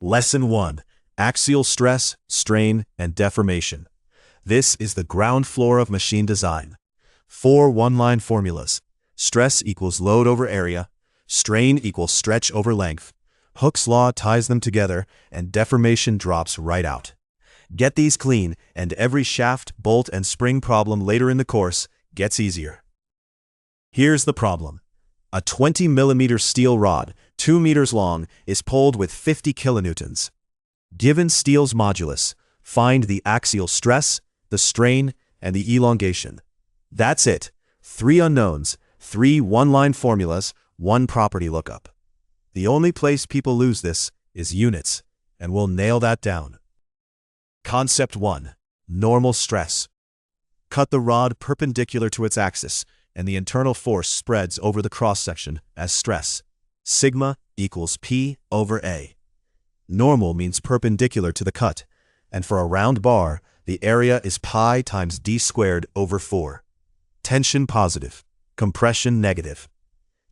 Lesson 1. Axial stress, strain, and deformation. This is the ground floor of machine design. 4 one-line formulas. Stress equals load over area. Strain equals stretch over length. Hooke's law ties them together, and deformation drops right out. Get these clean, and every shaft, bolt, and spring problem later in the course gets easier. Here's the problem. A 20 mm steel rod, 2 meters long, is pulled with 50 kilonewtons. Given steel's modulus, find the axial stress, the strain, and the elongation. That's it. 3 unknowns, 3 one-line formulas, 1 property lookup. The only place people lose this is units, and we'll nail that down. Concept 1. Normal stress. Cut the rod perpendicular to its axis, and the internal force spreads over the cross-section as stress. Sigma equals P over A. Normal means perpendicular to the cut, and for a round bar, the area is pi times d squared over 4. Tension positive, compression negative.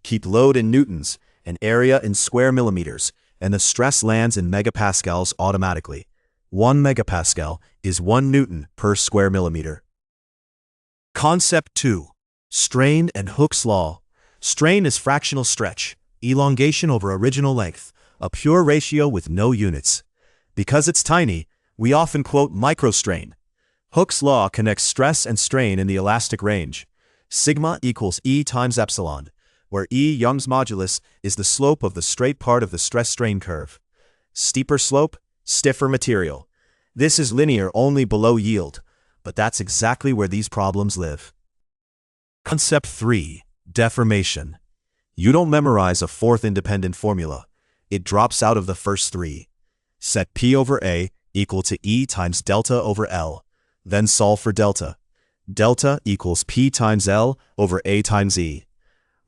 Keep load in newtons and area in square millimeters, and the stress lands in megapascals automatically. 1 megapascal is 1 newton per square millimeter. Concept 2. Strain and Hooke's law. Strain is fractional stretch, elongation over original length, a pure ratio with no units. Because it's tiny, we often quote microstrain. Hooke's law connects stress and strain in the elastic range. Sigma equals E times epsilon, where E, Young's modulus, is the slope of the straight part of the stress-strain curve. Steeper slope, stiffer material. This is linear only below yield, but that's exactly where these problems live. Concept 3. Deformation. You don't memorize a 4th independent formula. It drops out of the first 3. Set P over A equal to E times delta over L. Then solve for delta. Delta equals P times L over A times E.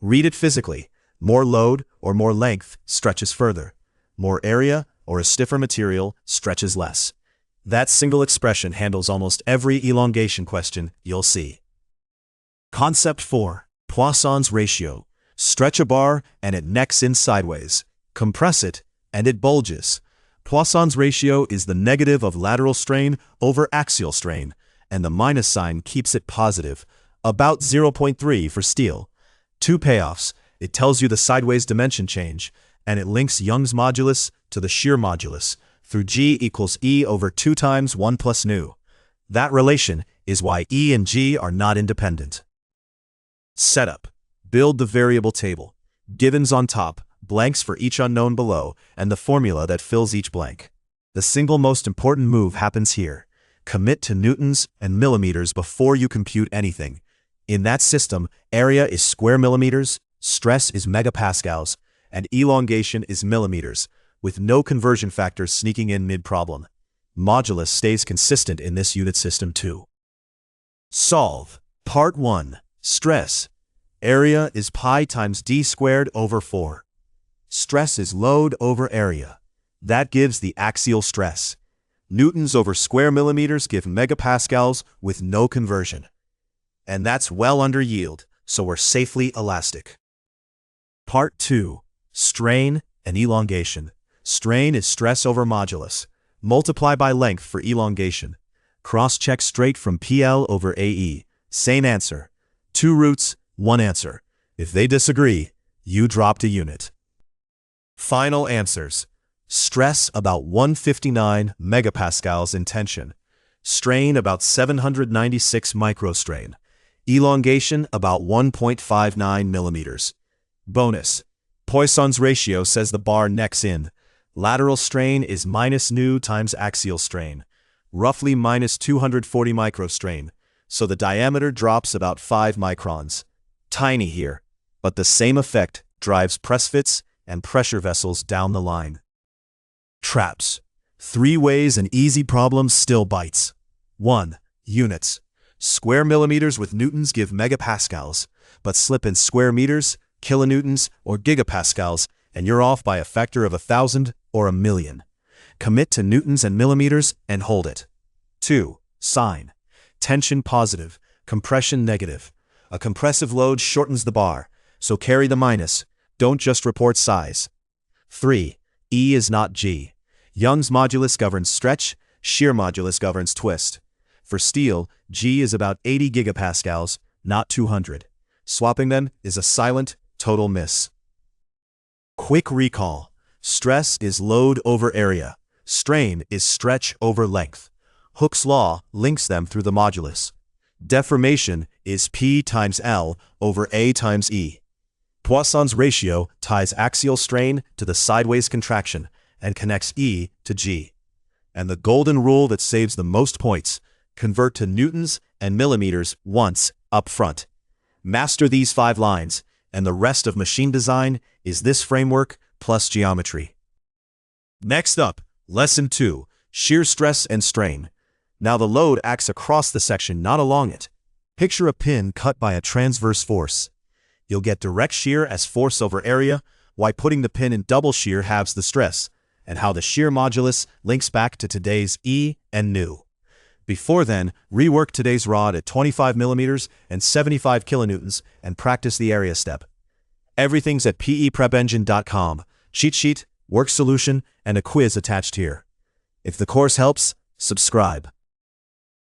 Read it physically. More load or more length stretches further. More area or a stiffer material stretches less. That single expression handles almost every elongation question you'll see. Concept 4. Poisson's ratio. Stretch a bar and it necks in sideways. Compress it and it bulges. Poisson's ratio is the negative of lateral strain over axial strain, and the minus sign keeps it positive, about 0.3 for steel. 2 payoffs. It tells you the sideways dimension change, and it links Young's modulus to the shear modulus through G equals E over 2 times 1 plus nu. That relation is why E and G are not independent. Setup. Build the variable table. Givens on top, blanks for each unknown below, and the formula that fills each blank. The single most important move happens here. Commit to newtons and millimeters before you compute anything. In that system, area is square millimeters, stress is megapascals, and elongation is millimeters, with no conversion factors sneaking in mid-problem. Modulus stays consistent in this unit system too. Solve. Part 1. Stress. Area is pi times d squared over 4. Stress is load over area. That gives the axial stress. Newtons over square millimeters give megapascals with no conversion. And that's well under yield, so we're safely elastic. Part 2. Strain and elongation. Strain is stress over modulus. Multiply by length for elongation. Cross-check straight from PL over AE. Same answer. 2 roots, 1 answer. If they disagree, you dropped a unit. Final answers. Stress about 159 megapascals in tension. Strain about 796 microstrain. Elongation about 1.59 millimeters. Bonus. Poisson's ratio says the bar necks in. Lateral strain is minus nu times axial strain. Roughly minus 240 microstrain. So the diameter drops about 5 microns. Tiny here, but the same effect drives press fits and pressure vessels down the line. Traps. 3 ways an easy problem still bites. 1. Units. Square millimeters with newtons give megapascals, but slip in square meters, kilonewtons, or gigapascals, and you're off by a factor of 1,000 or 1,000,000. Commit to newtons and millimeters and hold it. 2. Sign. Tension positive, compression negative. A compressive load shortens the bar, so carry the minus. Don't just report size. 3. E is not G. Young's modulus governs stretch, shear modulus governs twist. For steel, G is about 80 gigapascals, not 200. Swapping them is a silent, total miss. Quick recall. Stress is load over area. Strain is stretch over length. Hooke's law links them through the modulus. Deformation is P times L over A times E. Poisson's ratio ties axial strain to the sideways contraction and connects E to G. And the golden rule that saves the most points: convert to newtons and millimeters once up front. Master these 5 lines, and the rest of machine design is this framework plus geometry. Next up, Lesson 2, Shear Stress and Strain. Now the load acts across the section, not along it. Picture a pin cut by a transverse force. You'll get direct shear as force over area, while putting the pin in double shear halves the stress, and how the shear modulus links back to today's E and new. Before then, rework today's rod at 25 millimeters and 75 kilonewtons and practice the area step. Everything's at peprepengine.com. Cheat sheet, work solution, and a quiz attached here. If the course helps, subscribe.